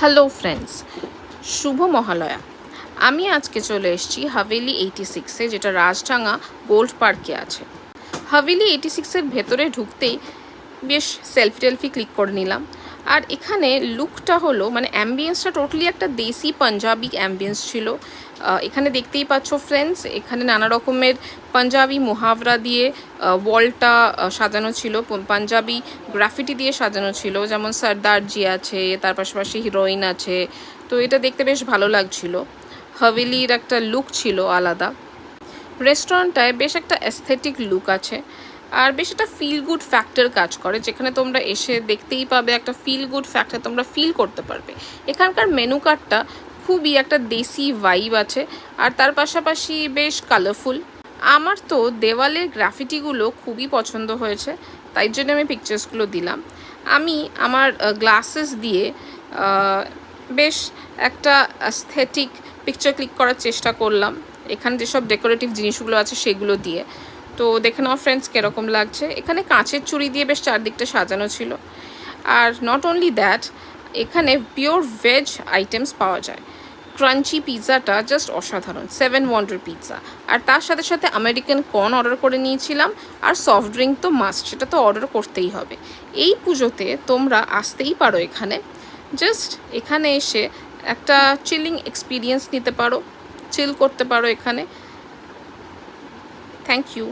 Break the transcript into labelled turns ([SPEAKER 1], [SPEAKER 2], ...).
[SPEAKER 1] Hello friends, শুভ মহালয়া। আমি আজকে চলে এসেছি হাভেলি 86-এ, যেটা রাজডাঙ্গা গোল্ড পার্কে আছে। হাভেলি 86-এর ভেতরে ঢুকতেই বেশ সেলফি ক্লিক করে নিলাম। আর এখানে লুকটা হলো মানে অ্যাম্বিয়েন্সটা টোটালি একটা দেশি পাঞ্জাবি অ্যাম্বিয়েন্স ছিল। এখানে দেখতেই পাচ্ছ ফ্রেন্ডস, এখানে নানা রকমের পাঞ্জাবি মুহাবরা দিয়ে ওয়ালটা সাজানো ছিল, পাঞ্জাবি গ্রাফিটি দিয়ে সাজানো ছিল, যেমন সর্দারজি আছে, তার পাশাপাশি হিরোইন আছে। তো এটা দেখতে বেশ ভালো লাগছিল। হাভেলির একটা লুক ছিল আলাদা। রেস্টুরেন্টটায় বেশ একটা অ্যাস্থেটিক লুক আছে, আর বেশ একটা ফিল গুড ফ্যাক্টর কাজ করে, যেখানে তোমরা এসে দেখতেই পাবে একটা ফিল গুড ফ্যাক্টর তোমরা ফিল করতে পারবে। এখানকার মেনু কার্ডটা খুবই একটা দেশি ভাইব আছে, আর তার পাশাপাশি বেশ কালারফুল। আমার তো দেওয়ালের গ্রাফিটিগুলো খুবই পছন্দ হয়েছে, তাই জন্য আমি পিকচার্সগুলো দিলাম। আমি আমার গ্লাসেস দিয়ে বেশ একটা অ্যাস্থেটিক পিকচার ক্লিক করার চেষ্টা করলাম, এখানে যেসব ডেকোরেটিভ জিনিসগুলো আছে সেগুলো দিয়ে। তো দেখে নাও ফ্রেন্ডস কীরকম লাগছে। এখানে কাঁচের চুড়ি দিয়ে বেশ চারদিকটা সাজানো ছিল। আর নট অনলি দ্যাট, এখানে পিওর ভেজ আইটেমস পাওয়া যায়। ক্রাঞ্চি পিৎজাটা জাস্ট অসাধারণ, 7 ওয়ান্ডার পিৎজা। আর তার সাথে সাথে আমেরিকান কর্ন অর্ডার করে নিয়েছিলাম, আর সফট ড্রিঙ্ক তো মাস্ট, সেটা তো অর্ডার করতেই হবে। এই পুজোতে তোমরা আসতেই পারো এখানে, জাস্ট এখানে এসে একটা চিলিং এক্সপিরিয়েন্স নিতে পারো, চিল করতে পারো এখানে। Thank you.